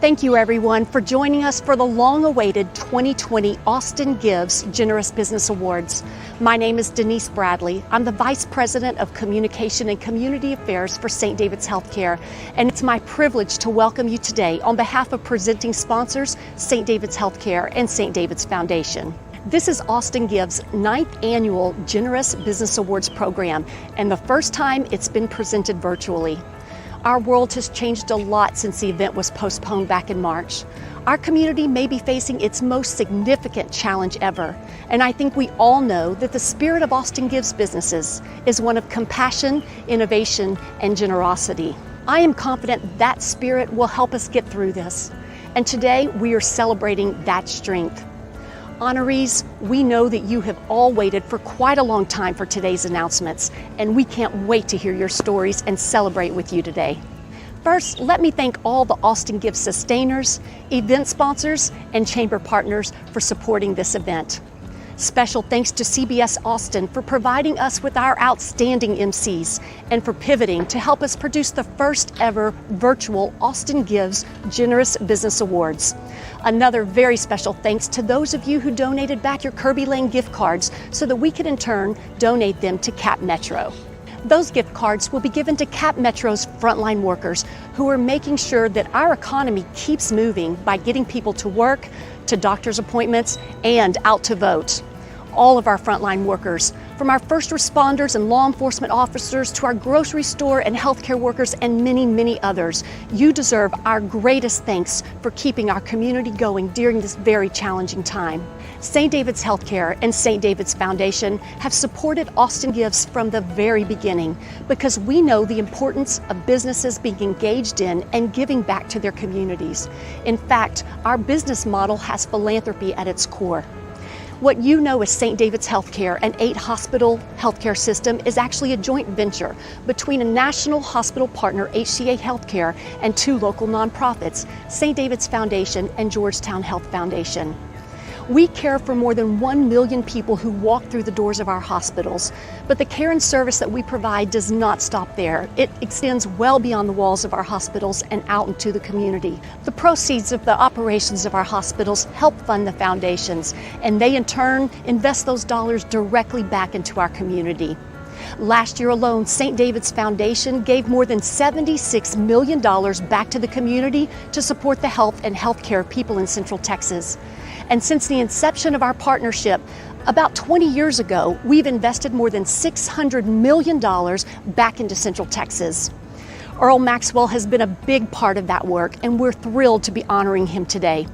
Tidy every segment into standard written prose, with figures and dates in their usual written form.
Thank you, everyone, for joining us for the long-awaited 2020 Austin Gives Generous Business Awards. My name is Denise Bradley. I'm the Vice President of Communication and Community Affairs for St. David's Healthcare, and it's my privilege to welcome you today on behalf of presenting sponsors, St. David's Healthcare and St. David's Foundation. This is Austin Gives' 9th annual Generous Business Awards program, and the first time it's been presented virtually. Our world has changed a lot since the event was postponed back in March. Our community may be facing its most significant challenge ever, and I think we all know that the spirit of Austin Gives businesses is one of compassion, innovation, and generosity. I am confident that spirit will help us get through this, and today we are celebrating that strength. Honorees, we know that you have all waited for quite a long time for today's announcements, and we can't wait to hear your stories and celebrate with you today. First, let me thank all the Austin Gives sustainers, event sponsors, and chamber partners for supporting this event. Special thanks to CBS Austin for providing us with our outstanding MCs and for pivoting to help us produce the first ever virtual Austin Gives Generous Business Awards. Another very special thanks to those of you who donated back your Kirby Lane gift cards so that we could in turn donate them to Cap Metro. Those gift cards will be given to Cap Metro's frontline workers who are making sure that our economy keeps moving by getting people to work, to doctor's appointments, and out to vote. All of our frontline workers, from our first responders and law enforcement officers to our grocery store and healthcare workers and many, many others, you deserve our greatest thanks for keeping our community going during this very challenging time. St. David's Healthcare and St. David's Foundation have supported Austin Gives from the very beginning because we know the importance of businesses being engaged in and giving back to their communities. In fact, our business model has philanthropy at its core. What you know as St. David's Healthcare, an 8-hospital healthcare system, is actually a joint venture between a national hospital partner, HCA Healthcare, and 2 local nonprofits, St. David's Foundation and Georgetown Health Foundation. We care for more than 1 million people who walk through the doors of our hospitals, but the care and service that we provide does not stop there. It extends well beyond the walls of our hospitals and out into the community. The proceeds of the operations of our hospitals help fund the foundations, and they in turn invest those dollars directly back into our community. Last year alone, St. David's Foundation gave more than $76 million back to the community to support the health and healthcare of people in Central Texas. And since the inception of our partnership, about 20 years ago, we've invested more than $600 million back into Central Texas. Earl Maxwell has been a big part of that work, and we're thrilled to be honoring him today.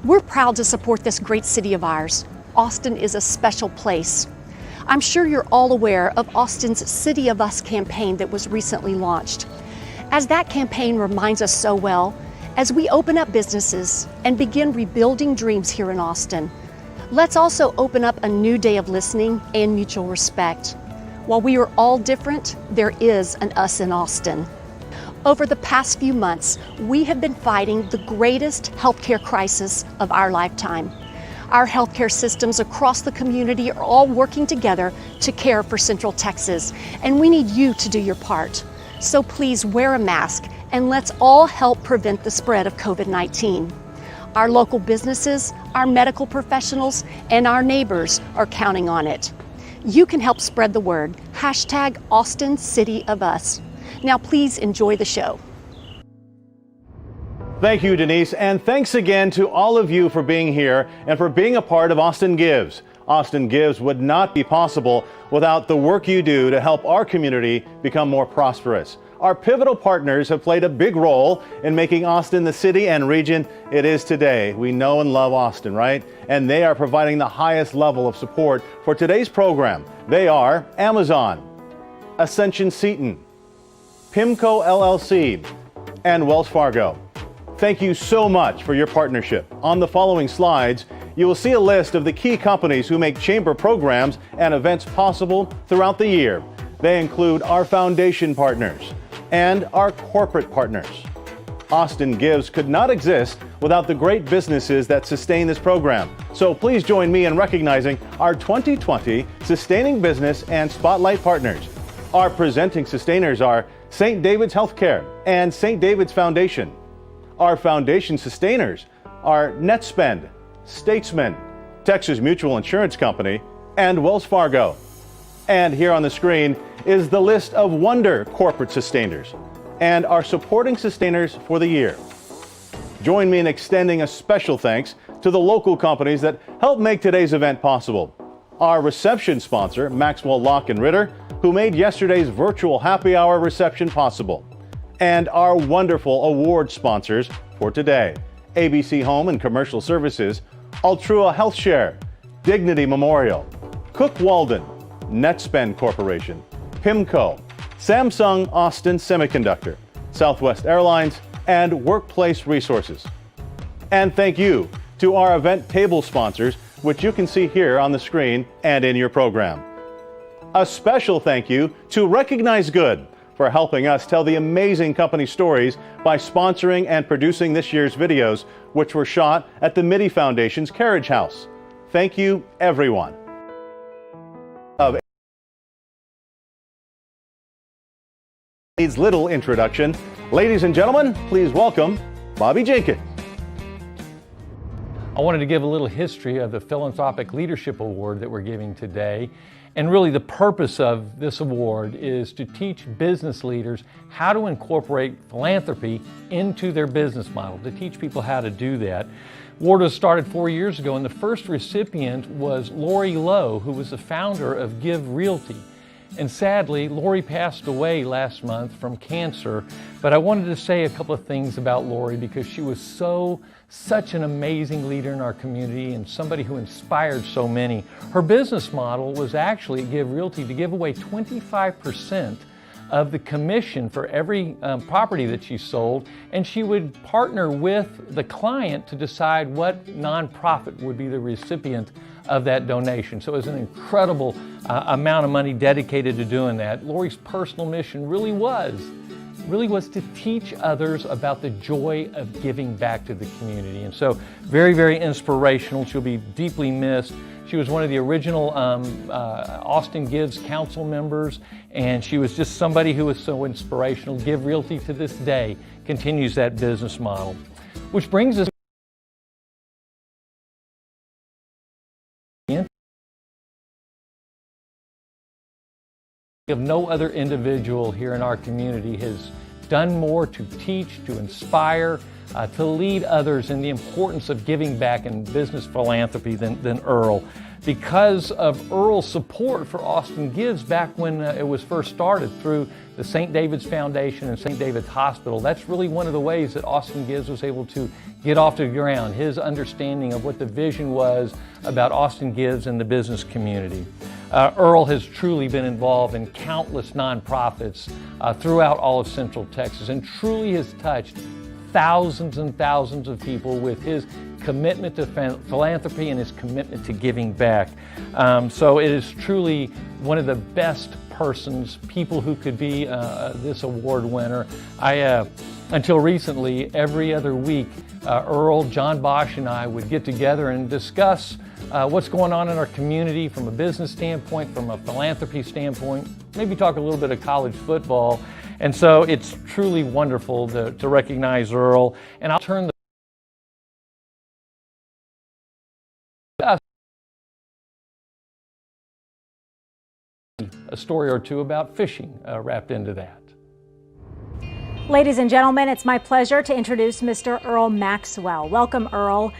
We're proud to support this great city of ours. Austin is a special place. I'm sure you're all aware of Austin's City of Us campaign that was recently launched. As that campaign reminds us so well, as we open up businesses and begin rebuilding dreams here in Austin, let's also open up a new day of listening and mutual respect. While we are all different, there is an us in Austin. Over the past few months, we have been fighting the greatest healthcare crisis of our lifetime. Our healthcare systems across the community are all working together to care for Central Texas, and we need you to do your part. So please wear a mask and let's all help prevent the spread of COVID-19. Our local businesses, our medical professionals, and our neighbors are counting on it. You can help spread the word. Hashtag Austin City of Us. Now please enjoy the show. Thank you, Denise, and thanks again to all of you for being here and for being a part of Austin Gives. Austin Gives would not be possible without the work you do to help our community become more prosperous. Our pivotal partners have played a big role in making Austin the city and region it is today. We know and love Austin, right? And they are providing the highest level of support for today's program. They are Amazon, Ascension Seton, PIMCO LLC, and Wells Fargo. Thank you so much for your partnership. On the following slides, you will see a list of the key companies who make chamber programs and events possible throughout the year. They include our foundation partners and our corporate partners. Austin Gives could not exist without the great businesses that sustain this program. So please join me in recognizing our 2020 Sustaining Business and Spotlight Partners. Our presenting sustainers are St. David's Healthcare and St. David's Foundation. Our foundation sustainers are NetSpend, Statesman, Texas Mutual Insurance Company, and Wells Fargo. And here on the screen is the list of Wonder corporate sustainers and our supporting sustainers for the year. Join me in extending a special thanks to the local companies that helped make today's event possible. Our reception sponsor, Maxwell Lock and Ritter, who made yesterday's virtual happy hour reception possible. And our wonderful award sponsors for today, ABC Home and Commercial Services, Altrua Health Share, Dignity Memorial, Cook Walden, NetSpend Corporation, PIMCO, Samsung Austin Semiconductor, Southwest Airlines, and Workplace Resources. And thank you to our event table sponsors, which you can see here on the screen and in your program. A special thank you to Recognize Good for helping us tell the amazing company stories by sponsoring and producing this year's videos, which were shot at the Mitty Foundation's Carriage House. Thank you, everyone. Needs little introduction. Ladies and gentlemen, please welcome Bobby Jenkins. I wanted to give a little history of the Philanthropic Leadership Award that we're giving today. And really the purpose of this award is to teach business leaders how to incorporate philanthropy into their business model, to teach people how to do that. Award was started 4 years ago, and the first recipient was Lori Lowe, who was the founder of Give Realty. And sadly, Lori passed away last month from cancer, but I wanted to say a couple of things about Lori because she was such an amazing leader in our community and somebody who inspired so many. Her business model was actually at Give Realty to give away 25% of the commission for every property that she sold, and she would partner with the client to decide what nonprofit would be the recipient of that donation. So it was an incredible amount of money dedicated to doing that. Lori's personal mission really was to teach others about the joy of giving back to the community. And so very, very inspirational. She'll be deeply missed. She was one of the original Austin Gives council members, and she was just somebody who was so inspirational. Give Realty to this day continues that business model. Which brings us of no other individual here in our community has done more to teach, to inspire, to lead others in the importance of giving back in business philanthropy than Earl. Because of Earl's support for Austin Gives back when it was first started through the St. David's Foundation and St. David's Hospital, that's really one of the ways that Austin Gives was able to get off the ground, his understanding of what the vision was about Austin Gives and the business community. Earl has truly been involved in countless nonprofits throughout all of Central Texas and truly has touched thousands and thousands of people with his commitment to philanthropy and his commitment to giving back. So it is truly one of the best people who could be this award winner. Until recently, every other week, Earl, John Bosch, and I would get together and discuss what's going on in our community from a business standpoint, from a philanthropy standpoint, maybe talk a little bit of college football. And so it's truly wonderful to recognize Earl. And I'll turn a story or two about fishing wrapped into that. Ladies and gentlemen, it's my pleasure to introduce Mr. Earl Maxwell. Welcome, Earl.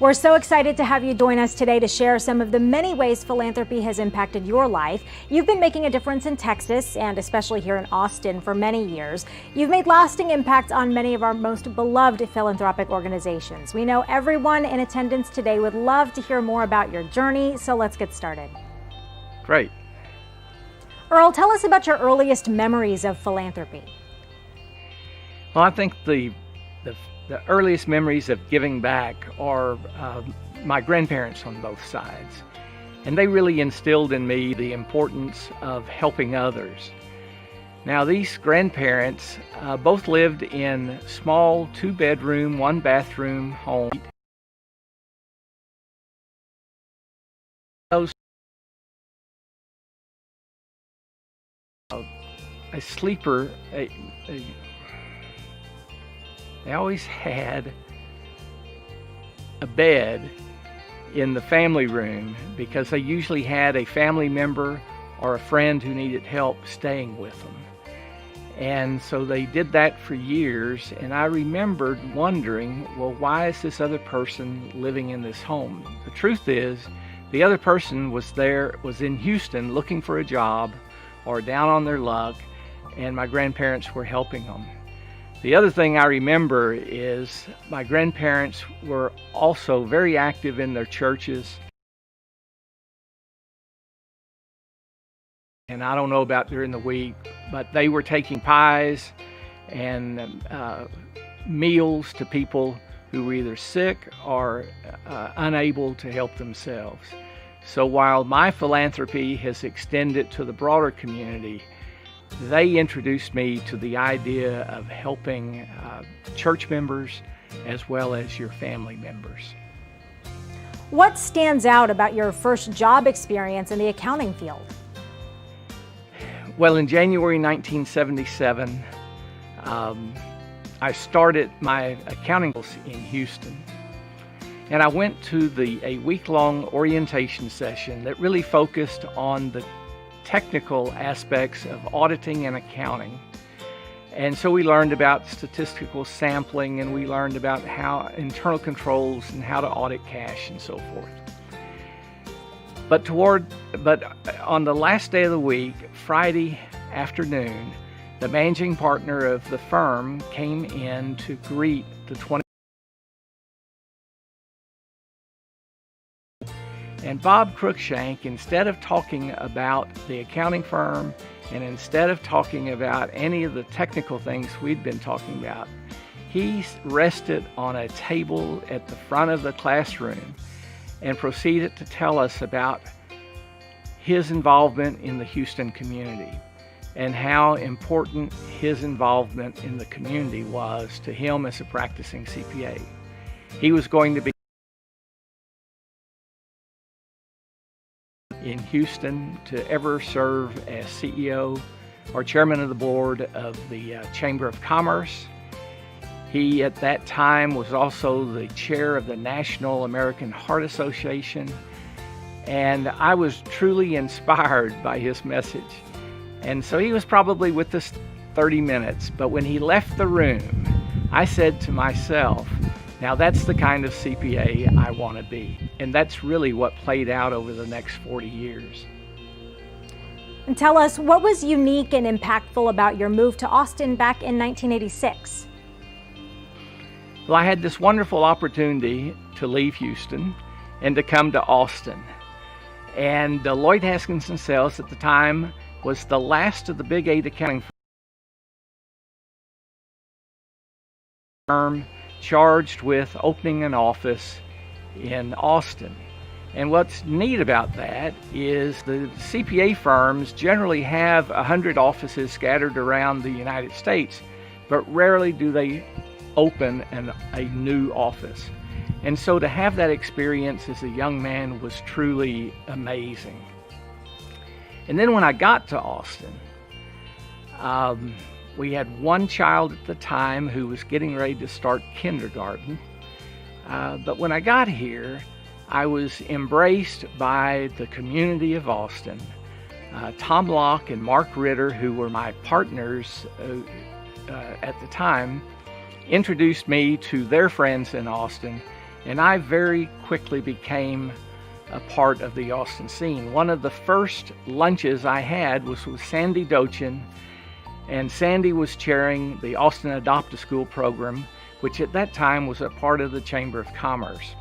We're so excited to have you join us today to share some of the many ways philanthropy has impacted your life. You've been making a difference in Texas and especially here in Austin for many years. You've made lasting impacts on many of our most beloved philanthropic organizations. We know everyone in attendance today would love to hear more about your journey, so let's get started. Great. Earl, tell us about your earliest memories of philanthropy. Well, I think the earliest memories of giving back are my grandparents on both sides. And they really instilled in me the importance of helping others. Now, these grandparents both lived in small 2-bedroom, 1-bathroom homes. A sleeper, they always had a bed in the family room because they usually had a family member or a friend who needed help staying with them. And so they did that for years, and I remembered wondering, well, why is this other person living in this home? The truth is, the other person was in Houston looking for a job or down on their luck, and my grandparents were helping them. The other thing I remember is my grandparents were also very active in their churches. And I don't know about during the week, but they were taking pies and meals to people who were either sick or unable to help themselves. So while my philanthropy has extended to the broader community, they introduced me to the idea of helping church members as well as your family members. What stands out about your first job experience in the accounting field? Well, in January 1977, I started my accounting course in Houston. And I went to a week-long orientation session that really focused on the technical aspects of auditing and accounting. And so we learned about statistical sampling, and we learned about how internal controls and how to audit cash and so forth. But on the last day of the week, Friday afternoon, the managing partner of the firm came in to greet the 20. And Bob Cruikshank, instead of talking about the accounting firm and instead of talking about any of the technical things we'd been talking about, he rested on a table at the front of the classroom and proceeded to tell us about his involvement in the Houston community and how important his involvement in the community was to him as a practicing CPA. He was going to be in Houston to ever serve as CEO or chairman of the board of the Chamber of Commerce. He at that time was also the chair of the National American Heart Association, and I was truly inspired by his message. And so he was probably with us 30 minutes, but when he left the room, I said to myself, now that's the kind of CPA I want to be. And that's really what played out over the next 40 years. And tell us, what was unique and impactful about your move to Austin back in 1986? Well, I had this wonderful opportunity to leave Houston and to come to Austin. And Lloyd Haskins & Sells at the time was the last of the Big 8 accounting firm charged with opening an office in Austin. And what's neat about that is the CPA firms generally have 100 offices scattered around the United States, but rarely do they open a new office. And so to have that experience as a young man was truly amazing. And then when I got to Austin, we had one child at the time who was getting ready to start kindergarten. But when I got here, I was embraced by the community of Austin. Tom Locke and Mark Ritter, who were my partners at the time, introduced me to their friends in Austin, and I very quickly became a part of the Austin scene. One of the first lunches I had was with Sandy Dochin, and Sandy was chairing the Austin Adopt-a-School program, which at that time was a part of the Chamber of Commerce.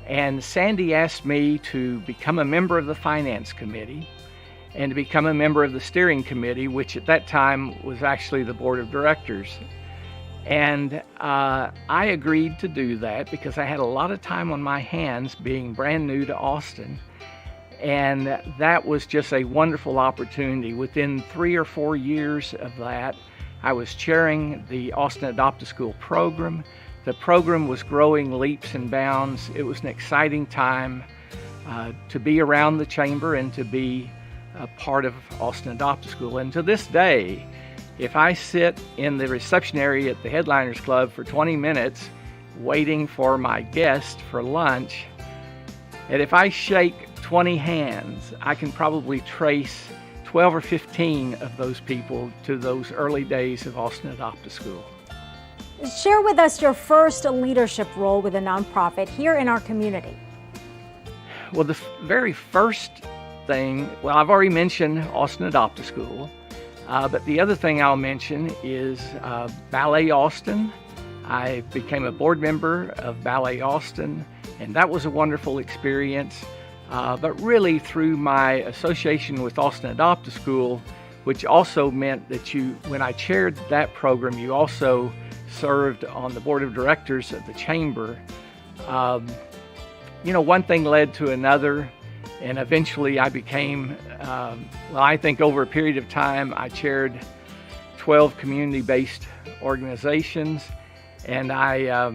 And Sandy asked me to become a member of the Finance Committee and to become a member of the Steering Committee, which at that time was actually the Board of Directors. And I agreed to do that because I had a lot of time on my hands being brand new to Austin. And that was just a wonderful opportunity. Within 3 or 4 years of that, I was chairing the Austin Adopt-a-School program. The program was growing leaps and bounds. It was an exciting time to be around the chamber and to be a part of Austin Adopt-a-School. And to this day, if I sit in the reception area at the Headliners Club for 20 minutes waiting for my guest for lunch, and if I shake 20 hands, I can probably trace 12 or 15 of those people to those early days of Austin Adopt-A-School. Share with us your first leadership role with a nonprofit here in our community. Well, the very first thing, well, I've already mentioned Austin Adopt-A-School, but the other thing I'll mention is Ballet Austin. I became a board member of Ballet Austin, and that was a wonderful experience. But really through my association with Austin Adopt-A-School, which also meant that when I chaired that program, you also served on the board of directors of the chamber. One thing led to another, and eventually I became, I think over a period of time, I chaired 12 community-based organizations, and I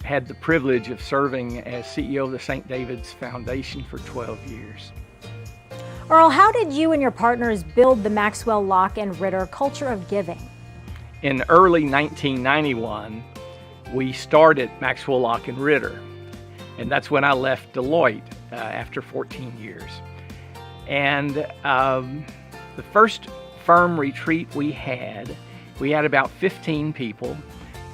had the privilege of serving as CEO of the St. David's Foundation for 12 years. Earl, how did you and your partners build the Maxwell Locke and Ritter culture of giving? In early 1991, we started Maxwell Locke and Ritter, and that's when I left Deloitte after 14 years. And the first firm retreat we had about 15 people,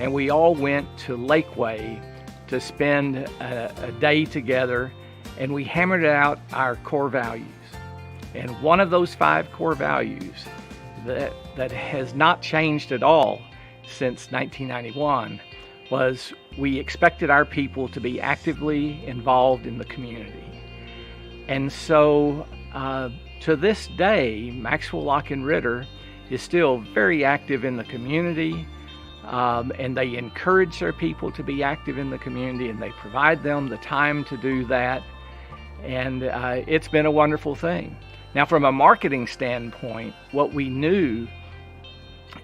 and we all went to Lakeway to spend a day together, and we hammered out our core values. And one of those 5 core values that has not changed at all since 1991 was we expected our people to be actively involved in the community. And so to this day, Maxwell Locke and Ritter is still very active in the community, and they encourage their people to be active in the community, and they provide them the time to do that. And it's been a wonderful thing. Now, from a marketing standpoint, what we knew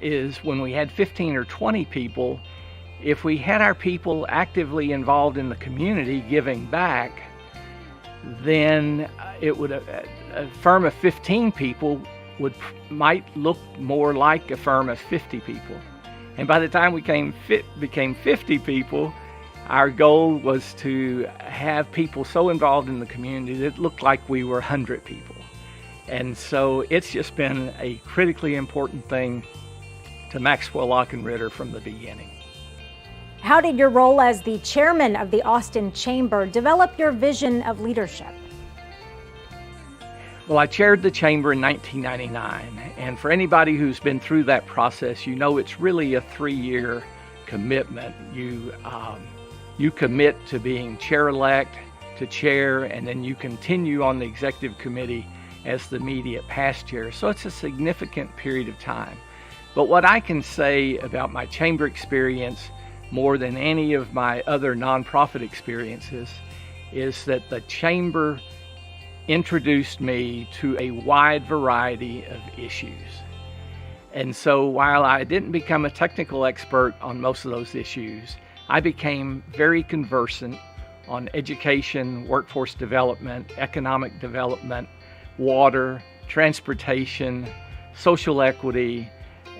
is when we had 15 or 20 people, if we had our people actively involved in the community giving back, then it would a firm of 15 people might look more like a firm of 50 people. And by the time we became 50 people, our goal was to have people so involved in the community that it looked like we were 100 people. And so it's just been a critically important thing to Maxwell Locke and Ritter from the beginning. How did your role as the chairman of the Austin Chamber develop your vision of leadership? Well, I chaired the chamber in 1999, and for anybody who's been through that process, you know it's really a 3-year commitment. You commit to being chair-elect, to chair, and then you continue on the executive committee as the immediate past chair. So it's a significant period of time. But what I can say about my chamber experience more than any of my other nonprofit experiences is that the chamber introduced me to a wide variety of issues. And so while I didn't become a technical expert on most of those issues, I became very conversant on education, workforce development, economic development, water, transportation, social equity,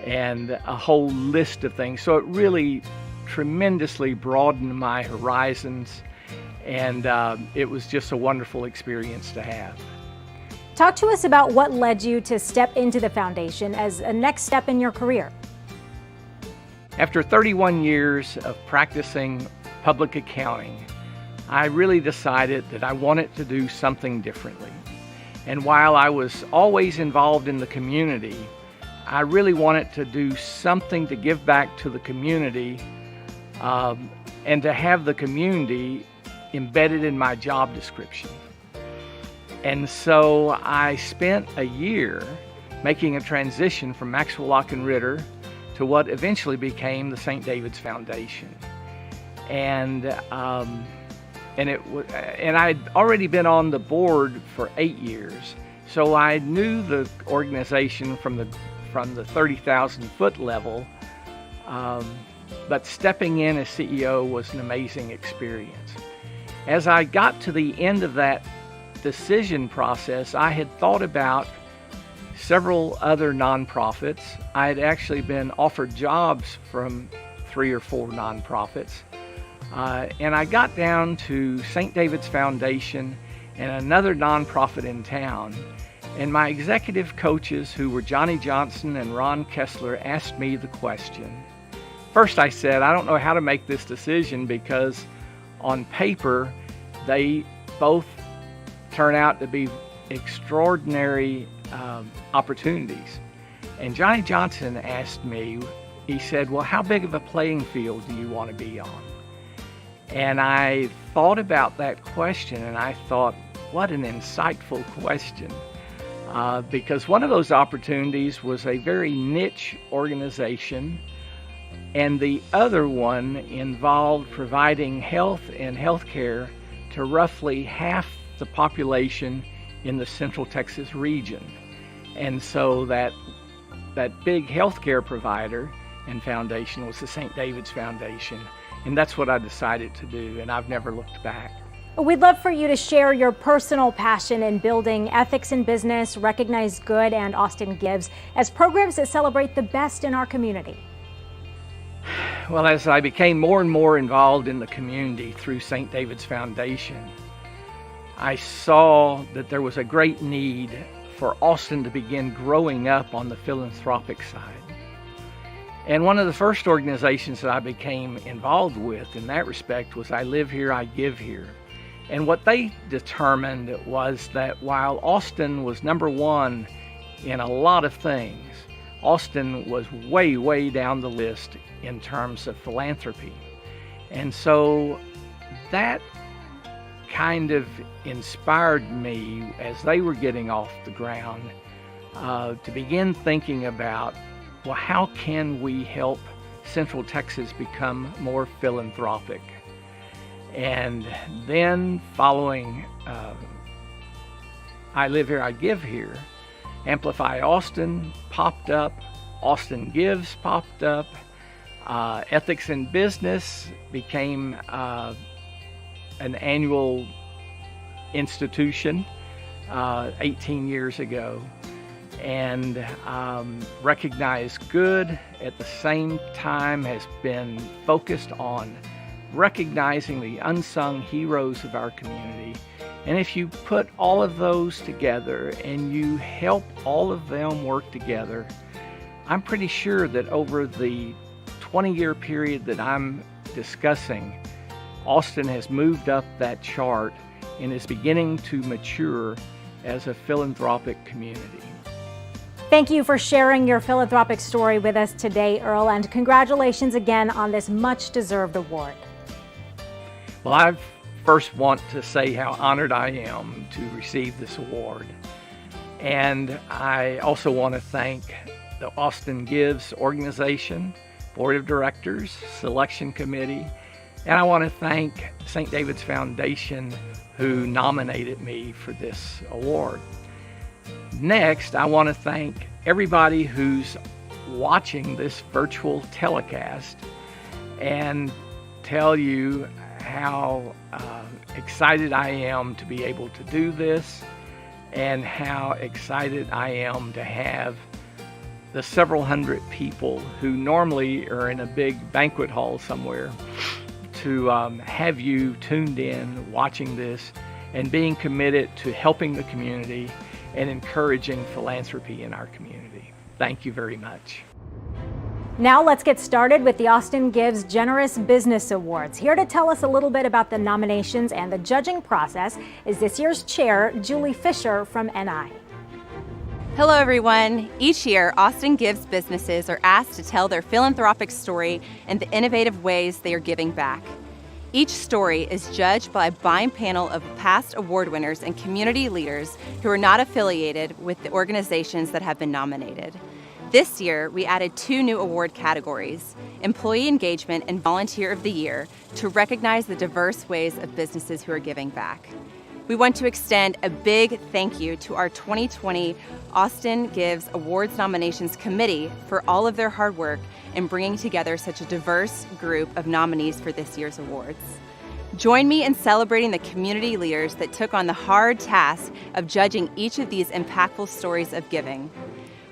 and a whole list of things. So it really tremendously broadened my horizons, and it was just a wonderful experience to have. Talk to us about what led you to step into the foundation as a next step in your career. After 31 years of practicing public accounting, I really decided that I wanted to do something differently. And while I was always involved in the community, I really wanted to do something to give back to the community and to have the community embedded in my job description. And so I spent a year making a transition from Maxwell Locke and Ritter to what eventually became the St. David's Foundation. And I'd already been on the board for 8 years, so I knew the organization from the 30,000 foot level, but stepping in as CEO was an amazing experience. As I got to the end of that decision process, I had thought about several other nonprofits. I had actually been offered jobs from 3 or 4 nonprofits. And I got down to St. David's Foundation and another nonprofit in town. And my executive coaches, who were Johnny Johnson and Ron Kessler, asked me the question. First I said, I don't know how to make this decision because on paper, they both turn out to be extraordinary opportunities. And Johnny Johnson asked me, he said, well, how big of a playing field do you want to be on? And I thought about that question and I thought, what an insightful question. Because one of those opportunities was a very niche organization, and the other one involved providing health and healthcare to roughly half the population in the Central Texas region. And so that big healthcare provider and foundation was the St. David's Foundation, and that's what I decided to do, and I've never looked back. We'd love for you to share your personal passion in building ethics in business, Recognize Good, and Austin Gives as programs that celebrate the best in our community. Well, as I became more and more involved in the community through St. David's Foundation, I saw that there was a great need for Austin to begin growing up on the philanthropic side. And one of the first organizations that I became involved with in that respect was I Live Here, I Give Here. And what they determined was that while Austin was number one in a lot of things, Austin was way, way down the list in terms of philanthropy. And so that kind of inspired me as they were getting off the ground to begin thinking about, well, how can we help Central Texas become more philanthropic? And then following I Live Here, I Give Here, Amplify Austin popped up, Austin Gives popped up, Ethics in Business became an annual institution 18 years ago, and Recognize Good at the same time has been focused on recognizing the unsung heroes of our community. And if you put all of those together and you help all of them work together, I'm pretty sure that over the 20-year period that I'm discussing, Austin has moved up that chart and is beginning to mature as a philanthropic community. Thank you for sharing your philanthropic story with us today, Earl, and congratulations again on this much-deserved award. Well, I first want to say how honored I am to receive this award. And I also want to thank the Austin Gives organization, board of directors, selection committee, and I want to thank St. David's Foundation who nominated me for this award. Next, I want to thank everybody who's watching this virtual telecast and tell you how excited I am to be able to do this and how excited I am to have the several hundred people who normally are in a big banquet hall somewhere to have you tuned in, watching this, and being committed to helping the community and encouraging philanthropy in our community. Thank you very much. Now let's get started with the Austin Gives Generous Business Awards. Here to tell us a little bit about the nominations and the judging process is this year's chair, Julie Fisher from NI. Hello everyone. Each year, Austin Gives businesses are asked to tell their philanthropic story and the innovative ways they are giving back. Each story is judged by a blind panel of past award winners and community leaders who are not affiliated with the organizations that have been nominated. This year, we added 2 new award categories, Employee Engagement and Volunteer of the Year, to recognize the diverse ways of businesses who are giving back. We want to extend a big thank you to our 2020 Austin Gives Awards Nominations Committee for all of their hard work in bringing together such a diverse group of nominees for this year's awards. Join me in celebrating the community leaders that took on the hard task of judging each of these impactful stories of giving.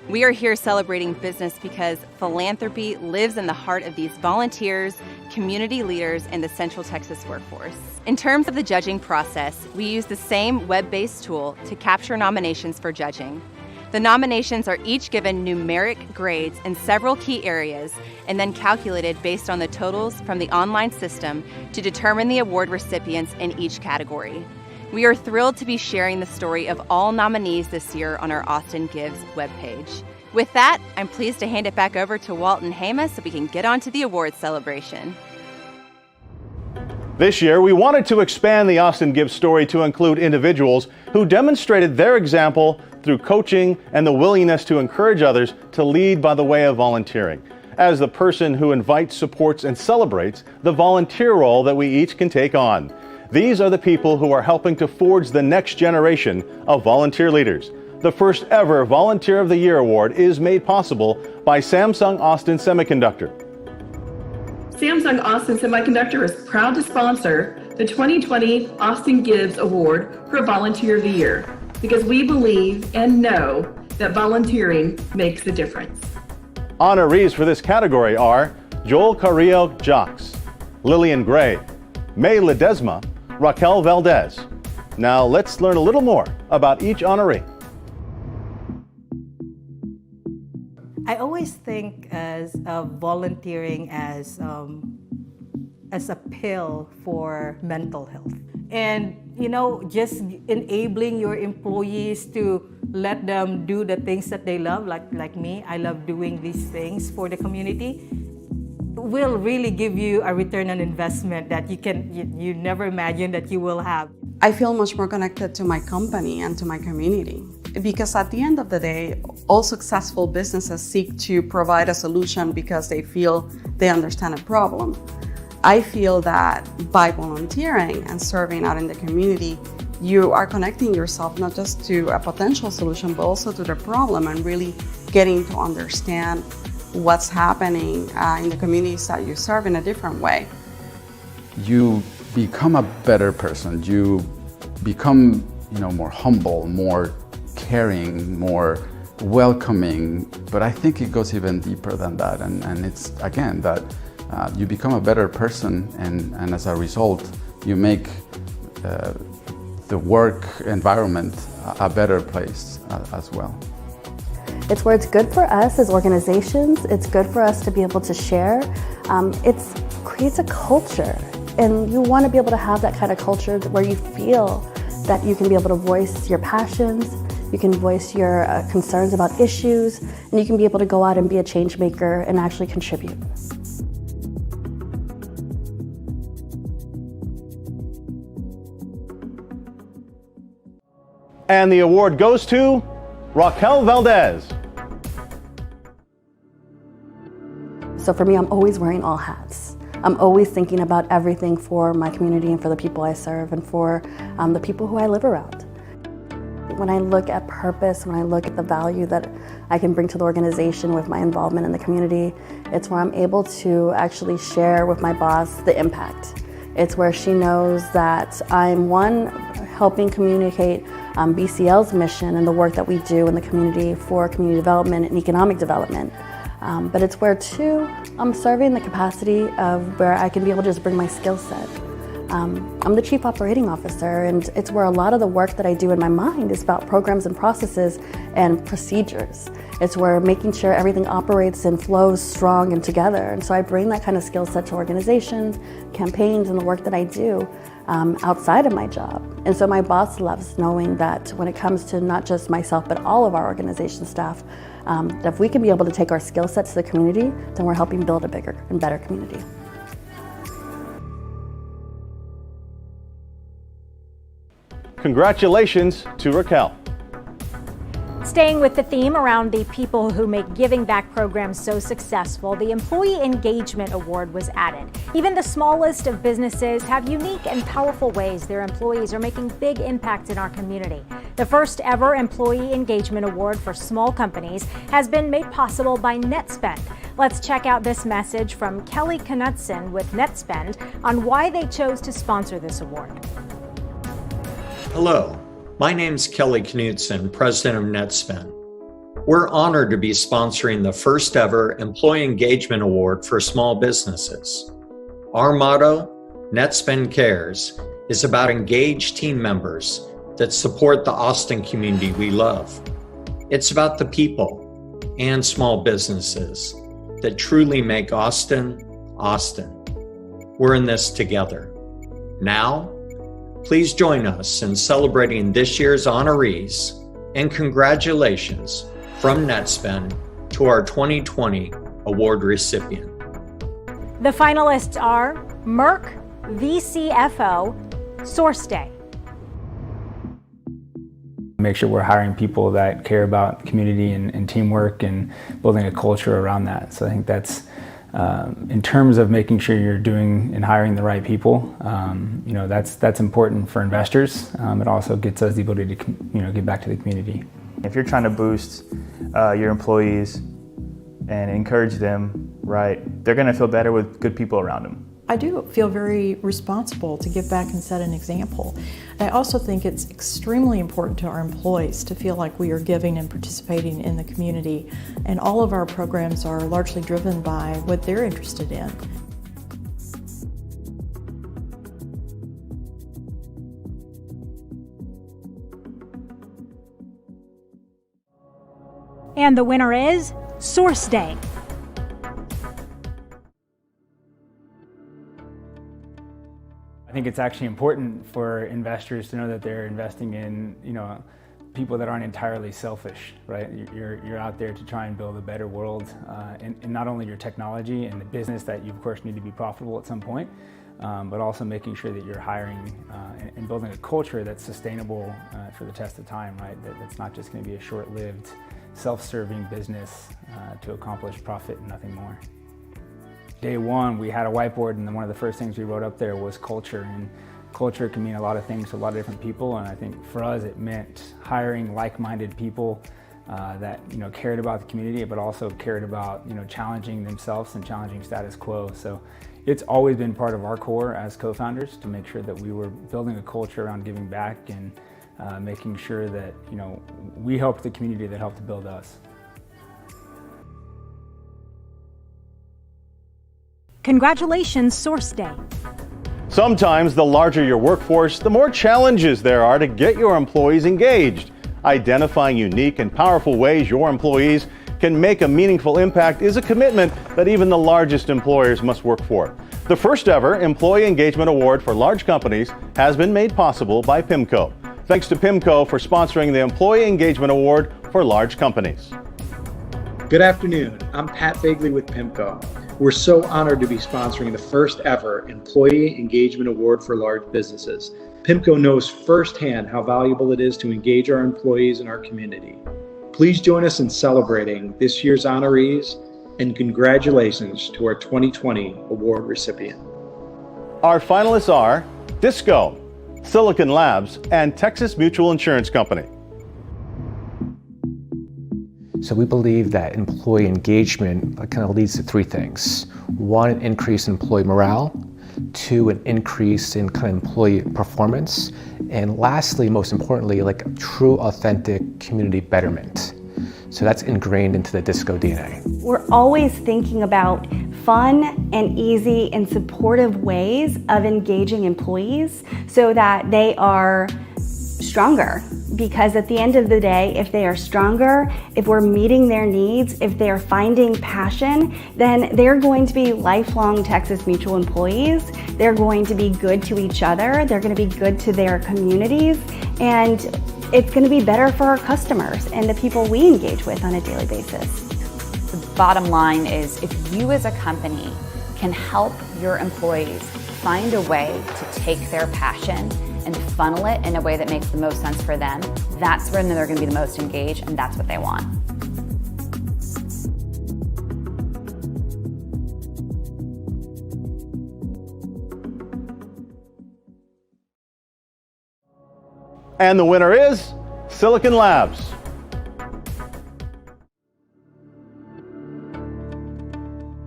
We are here celebrating business because philanthropy lives in the heart of these volunteers, community leaders, and the Central Texas workforce. In terms of the judging process, we use the same web-based tool to capture nominations for judging. The nominations are each given numeric grades in several key areas and then calculated based on the totals from the online system to determine the award recipients in each category. We are thrilled to be sharing the story of all nominees this year on our Austin Gives webpage. With that, I'm pleased to hand it back over to Walton Hama so we can get on to the awards celebration. This year, we wanted to expand the Austin Gives story to include individuals who demonstrated their example through coaching and the willingness to encourage others to lead by the way of volunteering, as the person who invites, supports, and celebrates the volunteer role that we each can take on. These are the people who are helping to forge the next generation of volunteer leaders. The first ever Volunteer of the Year award is made possible by Samsung Austin Semiconductor. Samsung Austin Semiconductor is proud to sponsor the 2020 Austin Gives Award for Volunteer of the Year because we believe and know that volunteering makes a difference. Honorees for this category are Joel Carrillo Jacques, Lillian Gray, May Ledesma, Raquel Valdez. Now let's learn a little more about each honoree. I always think as volunteering as a pill for mental health. And, just enabling your employees to let them do the things that they love, like me, I love doing these things for the community, will really give you a return on investment that you never imagined that you will have. I feel much more connected to my company and to my community because at the end of the day, all successful businesses seek to provide a solution because they feel they understand a problem. I feel that by volunteering and serving out in the community, you are connecting yourself not just to a potential solution, but also to the problem and really getting to understand what's happening in the communities that you serve in a different way. You become a better person. You become, more humble, more caring, more welcoming. But I think it goes even deeper than that. And it's, again, that you become a better person, and as a result, you make the work environment a better place as well. It's where it's good for us as organizations. It's good for us to be able to share. It creates a culture, and you want to be able to have that kind of culture where you feel that you can be able to voice your passions, you can voice your concerns about issues, and you can be able to go out and be a change maker and actually contribute. And the award goes to Raquel Valdez. So for me, I'm always wearing all hats. I'm always thinking about everything for my community and for the people I serve and for the people who I live around. When I look at purpose, when I look at the value that I can bring to the organization with my involvement in the community, it's where I'm able to actually share with my boss the impact. It's where she knows that I'm, one, helping communicate BCL's mission and the work that we do in the community for community development and economic development. But it's where, two, I'm serving the capacity of where I can be able to just bring my skill set. I'm the Chief Operating Officer, and it's where a lot of the work that I do in my mind is about programs and processes and procedures. It's where making sure everything operates and flows strong and together. And so I bring that kind of skill set to organizations, campaigns, and the work that I do outside of my job. And so my boss loves knowing that when it comes to not just myself, but all of our organization staff, that if we can be able to take our skill sets to the community, then we're helping build a bigger and better community. Congratulations to Raquel. Staying with the theme around the people who make giving back programs so successful, the Employee Engagement Award was added. Even the smallest of businesses have unique and powerful ways their employees are making big impacts in our community. The first ever Employee Engagement Award for small companies has been made possible by NetSpend. Let's check out this message from Kelly Knutson with NetSpend on why they chose to sponsor this award. Hello, my name's Kelly Knutson, president of NetSpend. We're honored to be sponsoring the first ever Employee Engagement Award for small businesses. Our motto, NetSpend Cares, is about engaged team members that support the Austin community we love. It's about the people and small businesses that truly make Austin, Austin. We're in this together. Now, please join us in celebrating this year's honorees, and congratulations from NetSpend to our 2020 award recipient. The finalists are Merck, VCFO, Source Day. Make sure we're hiring people that care about community and teamwork and building a culture around that. So I think that's, in terms of making sure you're doing and hiring the right people, that's important for investors. It also gets us the ability to give back to the community. If you're trying to boost your employees and encourage them, right, they're going to feel better with good people around them. I do feel very responsible to give back and set an example. I also think it's extremely important to our employees to feel like we are giving and participating in the community, and all of our programs are largely driven by what they're interested in. And the winner is Source Day. I think it's actually important for investors to know that they're investing in, people that aren't entirely selfish, right? You're out there to try and build a better world, in not only your technology and the business that you of course need to be profitable at some point, but also making sure that you're hiring and building a culture that's sustainable for the test of time, right? That's not just going to be a short-lived, self-serving business to accomplish profit and nothing more. Day one, we had a whiteboard, and one of the first things we wrote up there was culture. And culture can mean a lot of things to a lot of different people, and I think for us it meant hiring like-minded people that cared about the community, but also cared about challenging themselves and challenging status quo. So it's always been part of our core as co-founders to make sure that we were building a culture around giving back and making sure that we helped the community that helped to build us. Congratulations, Source Day. Sometimes the larger your workforce, the more challenges there are to get your employees engaged. Identifying unique and powerful ways your employees can make a meaningful impact is a commitment that even the largest employers must work for. The first ever Employee Engagement Award for large companies has been made possible by PIMCO. Thanks to PIMCO for sponsoring the Employee Engagement Award for large companies. Good afternoon. I'm Pat Bagley with PIMCO. We're so honored to be sponsoring the first ever Employee Engagement Award for large businesses. PIMCO knows firsthand how valuable it is to engage our employees in our community. Please join us in celebrating this year's honorees, and congratulations to our 2020 award recipient. Our finalists are Disco, Silicon Labs, and Texas Mutual Insurance Company. So we believe that employee engagement kind of leads to three things. One, an increase in employee morale. Two, an increase in kind of employee performance. And lastly, most importantly, like true, authentic community betterment. So that's ingrained into the Disco DNA. We're always thinking about fun and easy and supportive ways of engaging employees so that they are stronger. Because at the end of the day, if they are stronger, if we're meeting their needs, if they're finding passion, then they're going to be lifelong Texas Mutual employees. They're going to be good to each other. They're going to be good to their communities. And it's going to be better for our customers and the people we engage with on a daily basis. The bottom line is, if you as a company can help your employees find a way to take their passion and funnel it in a way that makes the most sense for them, that's when they're going to be the most engaged, and that's what they want. And the winner is Silicon Labs.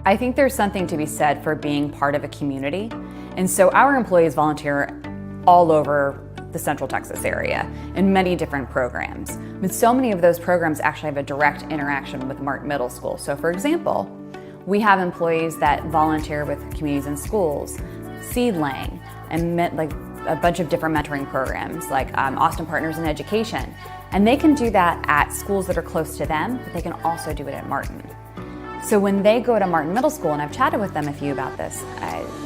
I think there's something to be said for being part of a community. And so our employees volunteer all over the Central Texas area in many different programs. But so many of those programs actually have a direct interaction with Martin Middle School. So for example, we have employees that volunteer with communities and schools, seedling, and like a bunch of different mentoring programs like Austin Partners in Education. And they can do that at schools that are close to them, but they can also do it at Martin. So when they go to Martin Middle School, and I've chatted with them a few about this,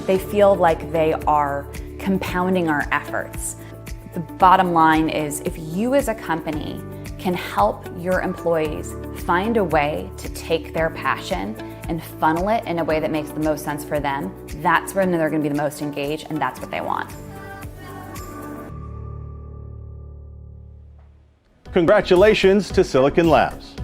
they feel like they are compounding our efforts. The bottom line is if you as a company can help your employees find a way to take their passion and funnel it in a way that makes the most sense for them, that's when they're going to be the most engaged, and that's what they want. Congratulations to Silicon Labs.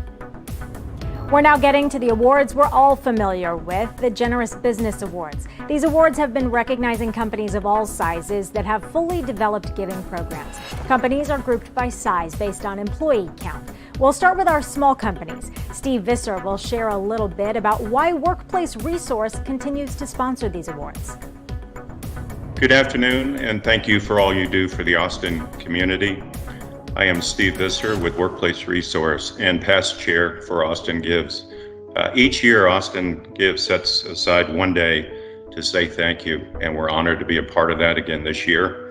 We're now getting to the awards we're all familiar with, the Generous Business Awards. These awards have been recognizing companies of all sizes that have fully developed giving programs. Companies are grouped by size based on employee count. We'll start with our small companies. Steve Visser will share a little bit about why Workplace Resource continues to sponsor these awards. Good afternoon, and thank you for all you do for the Austin community. I am Steve Visser with Workplace Resource and past chair for Austin Gives. Each year, Austin Gives sets aside one day to say thank you, and we're honored to be a part of that again this year.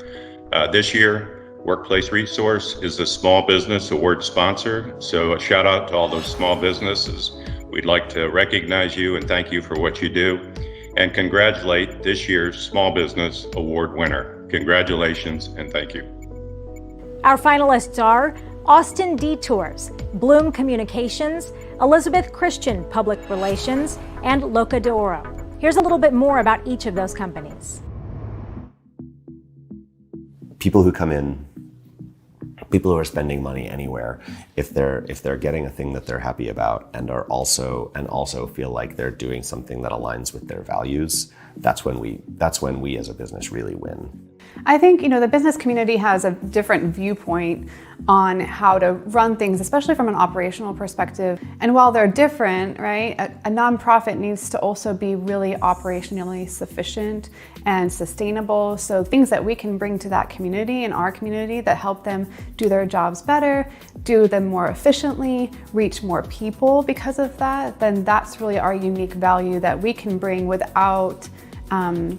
This year, Workplace Resource is the Small Business Award sponsor, so a shout out to all those small businesses. We'd like to recognize you and thank you for what you do, and congratulate this year's Small Business Award winner. Congratulations and thank you. Our finalists are Austin Detours, Bloom Communications, Elizabeth Christian Public Relations, and Loca de Oro. Here's a little bit more about each of those companies. People who come in, people who are spending money anywhere, if they're getting a thing that they're happy about and also feel like they're doing something that aligns with their values, that's when we as a business really win. I think, the business community has a different viewpoint on how to run things, especially from an operational perspective. And while they're different, right, a nonprofit needs to also be really operationally sufficient and sustainable. So things that we can bring to that community and our community that help them do their jobs better, do them more efficiently, reach more people because of that, then that's really our unique value that we can bring without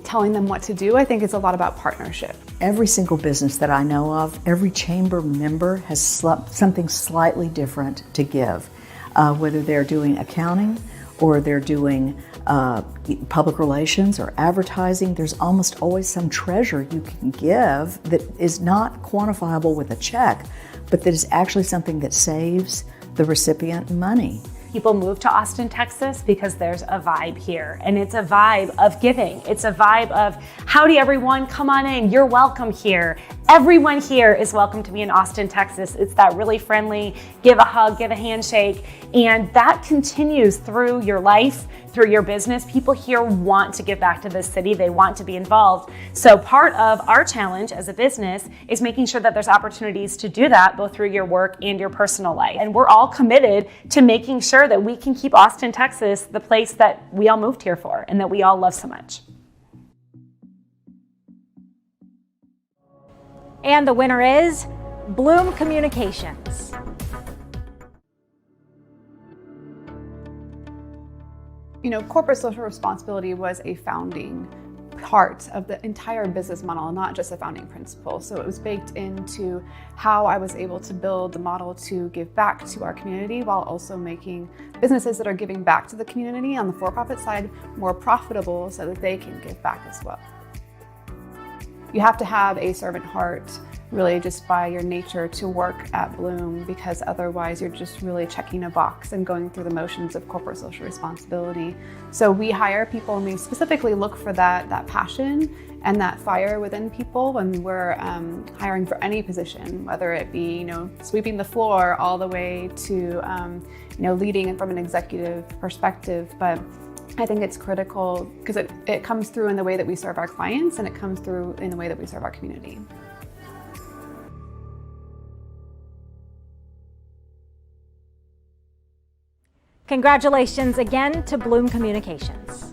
telling them what to do. I think it's a lot about partnership. Every single business that I know of, every chamber member has something slightly different to give. Whether they're doing accounting or they're doing public relations or advertising, there's almost always some treasure you can give that is not quantifiable with a check, but that is actually something that saves the recipient money. People move to Austin, Texas because there's a vibe here, and it's a vibe of giving. It's a vibe of, howdy everyone, come on in, you're welcome here. Everyone here is welcome to be in Austin, Texas. It's that really friendly, give a hug, give a handshake, and that continues through your life, through your business. People here want to give back to this city. They want to be involved. So part of our challenge as a business is making sure that there's opportunities to do that both through your work and your personal life. And we're all committed to making sure that we can keep Austin, Texas, the place that we all moved here for and that we all love so much. And the winner is Bloom Communications. Corporate social responsibility was a founding part of the entire business model, not just a founding principle. So it was baked into how I was able to build the model to give back to our community while also making businesses that are giving back to the community on the for-profit side more profitable so that they can give back as well. You have to have a servant heart really just by your nature to work at Bloom, because otherwise you're just really checking a box and going through the motions of corporate social responsibility. So we hire people and we specifically look for that passion and that fire within people when we're hiring for any position, whether it be sweeping the floor all the way to leading from an executive perspective. But I think it's critical because it comes through in the way that we serve our clients, and it comes through in the way that we serve our community. Congratulations again to Bloom Communications.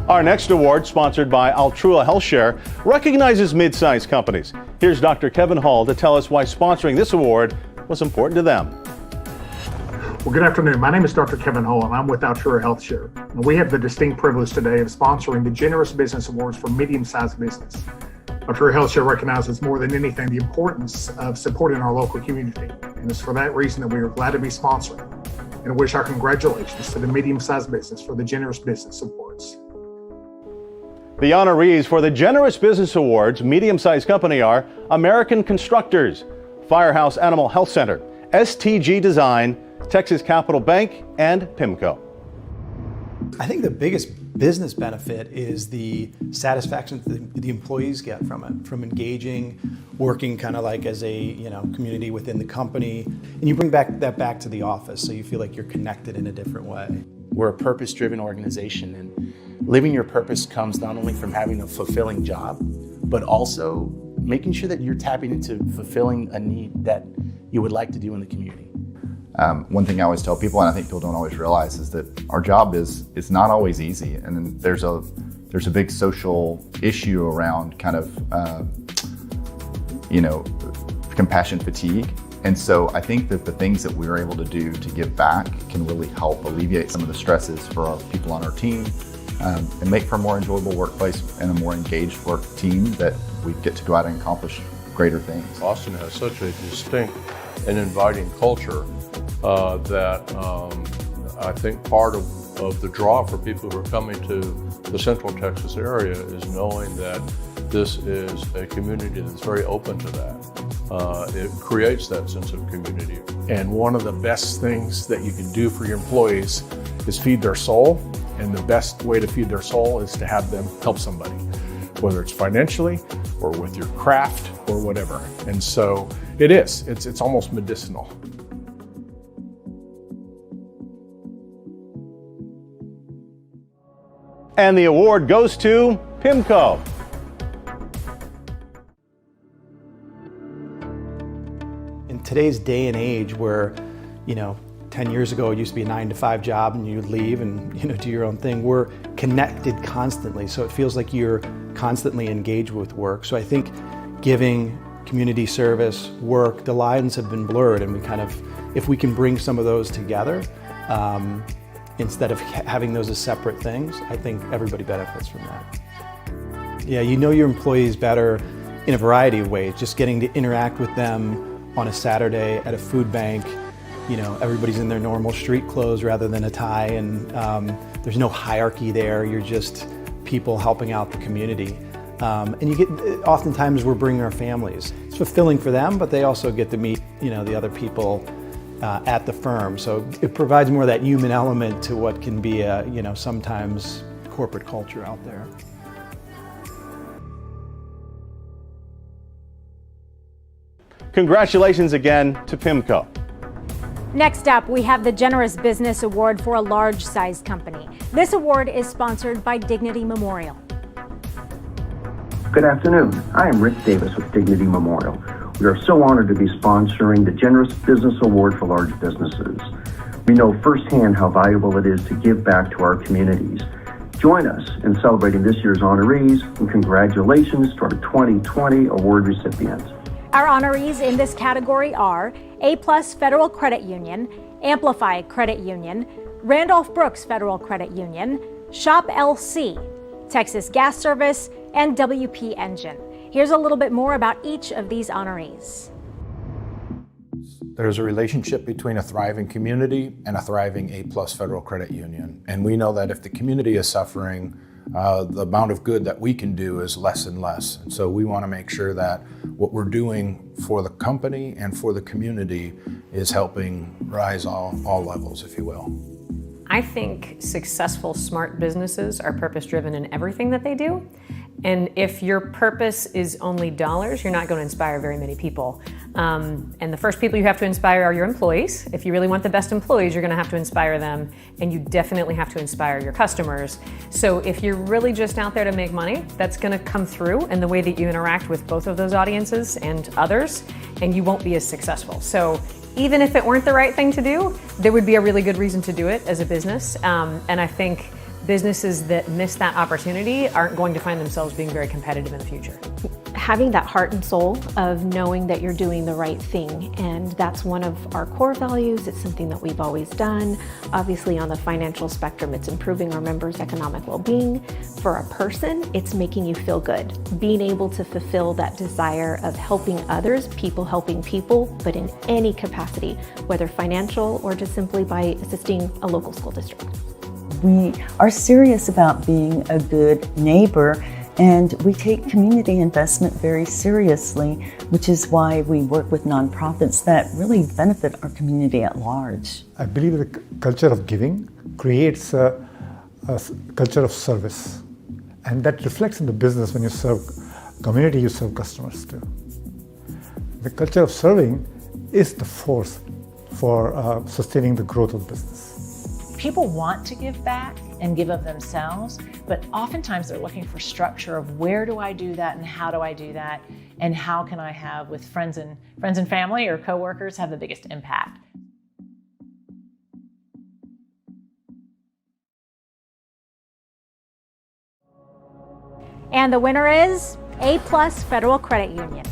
Our next award, sponsored by Altrua HealthShare, recognizes mid-sized companies. Here's Dr. Kevin Hall to tell us why sponsoring this award was important to them. Well, good afternoon. My name is Dr. Kevin Hall, and I'm with Altrua HealthShare. And we have the distinct privilege today of sponsoring the Generous Business Awards for medium-sized business. Altrua HealthShare recognizes more than anything the importance of supporting our local community, and it's for that reason that we are glad to be sponsoring and wish our congratulations to the medium-sized business for the Generous Business Awards. The honorees for the Generous Business Awards medium-sized company are American Constructors, Firehouse Animal Health Center, STG Design, Texas Capital Bank, and PIMCO. I think the biggest business benefit is the satisfaction that the employees get from it, from engaging, working kind of like as a community within the company, and you bring that back to the office, so you feel like you're connected in a different way. We're a purpose-driven organization, and living your purpose comes not only from having a fulfilling job, but also making sure that you're tapping into fulfilling a need that you would like to do in the community. One thing I always tell people, and I think people don't always realize, is that our job is not always easy, and there's a big social issue around kind of compassion fatigue. And so I think that the things that we're able to do to give back can really help alleviate some of the stresses for our people on our team, and make for a more enjoyable workplace and a more engaged work team that we get to go out and accomplish greater things. Austin has such a distinct and inviting culture that I think part of the draw for people who are coming to the Central Texas area is knowing that this is a community that's very open to that. It creates that sense of community. And one of the best things that you can do for your employees is feed their soul. And the best way to feed their soul is to have them help somebody, whether it's financially or with your craft or whatever. And so it's almost medicinal. And the award goes to PIMCO. In today's day and age where, 10 years ago it used to be a 9-to-5 job and you'd leave and do your own thing, we're connected constantly. So it feels like you're constantly engaged with work. So I think giving, community service, work, the lines have been blurred, and if we can bring some of those together, instead of having those as separate things, I think everybody benefits from that. Yeah, your employees better in a variety of ways, just getting to interact with them on a Saturday at a food bank. Everybody's in their normal street clothes rather than a tie, and there's no hierarchy there. You're just people helping out the community. And oftentimes we're bringing our families. It's fulfilling for them, but they also get to meet, the other people at the firm. So it provides more of that human element to what can be a, sometimes corporate culture out there. Congratulations again to PIMCO. Next up, we have the Generous Business Award for a large-sized company. This award is sponsored by Dignity Memorial. Good afternoon. I am Rick Davis with Dignity Memorial. We are so honored to be sponsoring the Generous Business Award for large businesses. We know firsthand how valuable it is to give back to our communities. Join us in celebrating this year's honorees, and congratulations to our 2020 award recipients. Our honorees in this category are A+ Federal Credit Union, Amplify Credit Union, Randolph Brooks Federal Credit Union, Shop LC, Texas Gas Service, and WP Engine. Here's a little bit more about each of these honorees. There's a relationship between a thriving community and a thriving A+ Federal Credit Union. And we know that if the community is suffering, the amount of good that we can do is less and less. And so we want to make sure that what we're doing for the company and for the community is helping rise all levels, if you will. I think successful, smart businesses are purpose-driven in everything that they do. And if your purpose is only dollars, you're not going to inspire very many people. And the first people you have to inspire are your employees. If you really want the best employees, you're going to have to inspire them, and you definitely have to inspire your customers. So if you're really just out there to make money, that's going to come through in the way that you interact with both of those audiences and others, and you won't be as successful. So even if it weren't the right thing to do, there would be a really good reason to do it as a business. And I think businesses that miss that opportunity aren't going to find themselves being very competitive in the future. Having that heart and soul of knowing that you're doing the right thing, and that's one of our core values. It's something that we've always done. Obviously, on the financial spectrum, it's improving our members' economic well-being. For a person, it's making you feel good. Being able to fulfill that desire of helping others, people helping people, but in any capacity, whether financial or just simply by assisting a local school district. We are serious about being a good neighbor, and we take community investment very seriously, which is why we work with nonprofits that really benefit our community at large. I believe the culture of giving creates a culture of service, and that reflects in the business. When you serve community, you serve customers too. The culture of serving is the force for sustaining the growth of business. People want to give back and give of themselves, but oftentimes they're looking for structure of where do I do that and how do I do that and how can I have with friends and family or coworkers have the biggest impact. And the winner is A+ Federal Credit Union.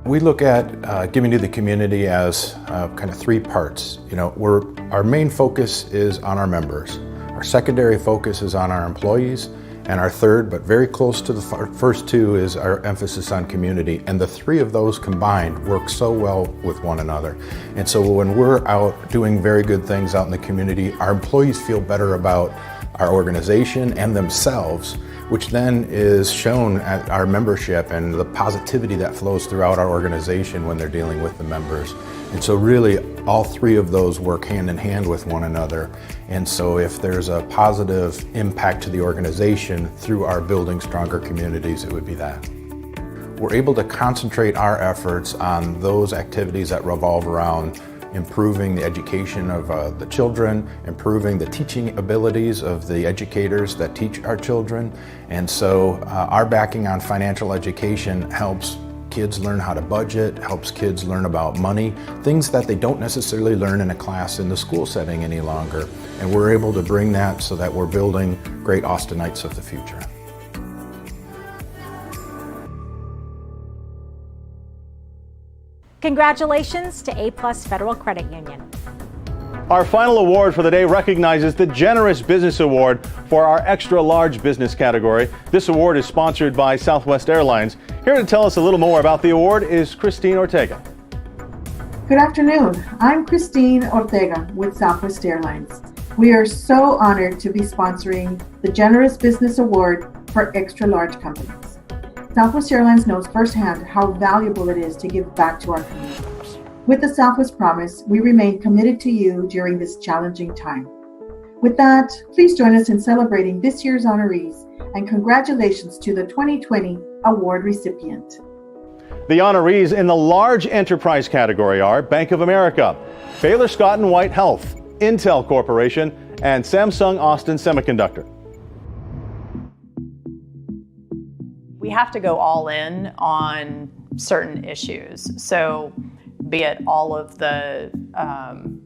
We look at giving to the community as kind of three parts. Our main focus is on our members. Our secondary focus is on our employees. And our third, but very close to the first two, is our emphasis on community. And the three of those combined work so well with one another. And so when we're out doing very good things out in the community, our employees feel better about our organization and themselves, which then is shown at our membership and the positivity that flows throughout our organization when they're dealing with the members. And so really all three of those work hand in hand with one another. And so if there's a positive impact to the organization through our building stronger communities, it would be that. We're able to concentrate our efforts on those activities that revolve around improving the education of the children, improving the teaching abilities of the educators that teach our children. And so our backing on financial education helps kids learn how to budget, helps kids learn about money, things that they don't necessarily learn in a class in the school setting any longer. And we're able to bring that so that we're building great Austinites of the future. Congratulations to A+ Federal Credit Union. Our final award for the day recognizes the Generous Business Award for our extra large business category. This award is sponsored by Southwest Airlines. Here to tell us a little more about the award is Christine Ortega. Good afternoon. I'm Christine Ortega with Southwest Airlines. We are so honored to be sponsoring the Generous Business Award for extra large companies. Southwest Airlines knows firsthand how valuable it is to give back to our community. With the Southwest Promise, we remain committed to you during this challenging time. With that, please join us in celebrating this year's honorees, and congratulations to the 2020 award recipient. The honorees in the large enterprise category are Bank of America, Baylor Scott & White Health, Intel Corporation, and Samsung Austin Semiconductor. We have to go all in on certain issues. So be it all of the,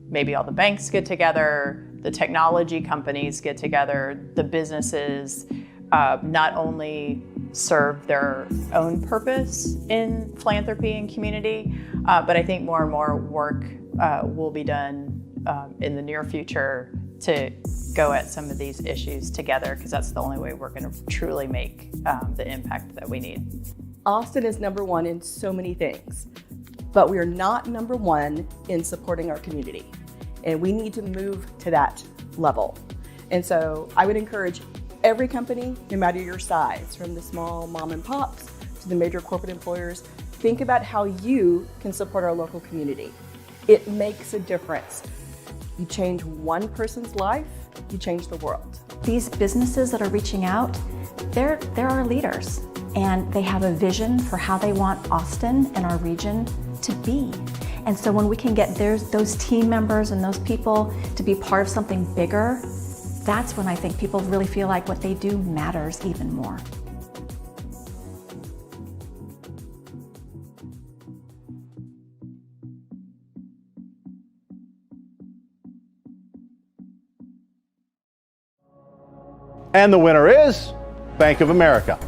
maybe all the banks get together, the technology companies get together, the businesses not only serve their own purpose in philanthropy and community, but I think more and more work will be done in the near future to go at some of these issues together, because that's the only way we're going to truly make the impact that we need. Austin is number one in so many things, but we are not number one in supporting our community. And we need to move to that level. And so I would encourage every company, no matter your size, from the small mom and pops to the major corporate employers, think about how you can support our local community. It makes a difference. You change one person's life, you change the world. These businesses that are reaching out, they're our leaders, and they have a vision for how they want Austin and our region to be. And so when we can get those team members and those people to be part of something bigger, that's when I think people really feel like what they do matters even more. And the winner is Bank of America.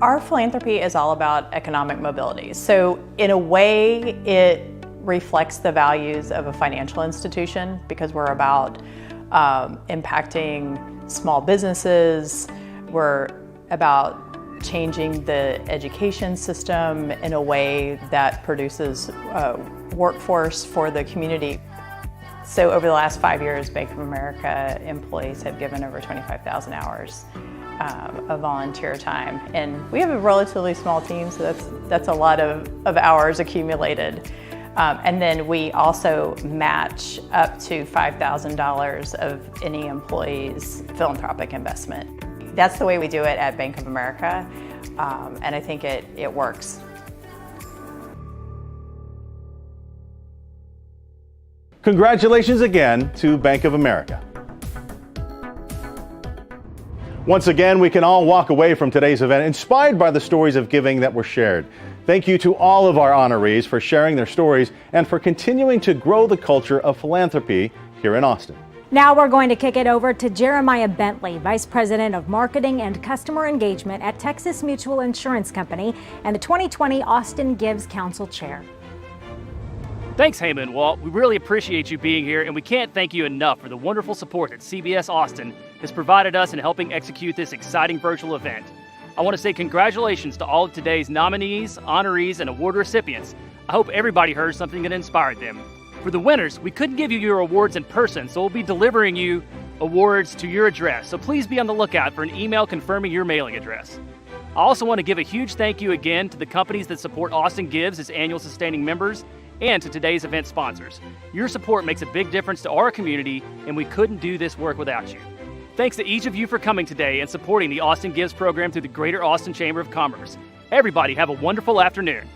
Our philanthropy is all about economic mobility. So in a way, it reflects the values of a financial institution because we're about impacting small businesses. We're about changing the education system in a way that produces workforce for the community. So over the last 5 years, Bank of America employees have given over 25,000 hours of volunteer time. And we have a relatively small team, so that's a lot of hours accumulated. And then we also match up to $5,000 of any employee's philanthropic investment. That's the way we do it at Bank of America, and I think it works. Congratulations again to Bank of America. Once again, we can all walk away from today's event inspired by the stories of giving that were shared. Thank you to all of our honorees for sharing their stories and for continuing to grow the culture of philanthropy here in Austin. Now we're going to kick it over to Jeremiah Bentley, Vice President of Marketing and Customer Engagement at Texas Mutual Insurance Company and the 2020 Austin Gives Council Chair. Thanks, Heyman and Walt. We really appreciate you being here, and we can't thank you enough for the wonderful support that CBS Austin has provided us in helping execute this exciting virtual event. I want to say congratulations to all of today's nominees, honorees, and award recipients. I hope everybody heard something that inspired them. For the winners, we couldn't give you your awards in person, so we'll be delivering you awards to your address. So please be on the lookout for an email confirming your mailing address. I also want to give a huge thank you again to the companies that support Austin Gives as annual sustaining members and to today's event sponsors. Your support makes a big difference to our community, and we couldn't do this work without you. Thanks to each of you for coming today and supporting the Austin Gives program through the Greater Austin Chamber of Commerce. Everybody have a wonderful afternoon.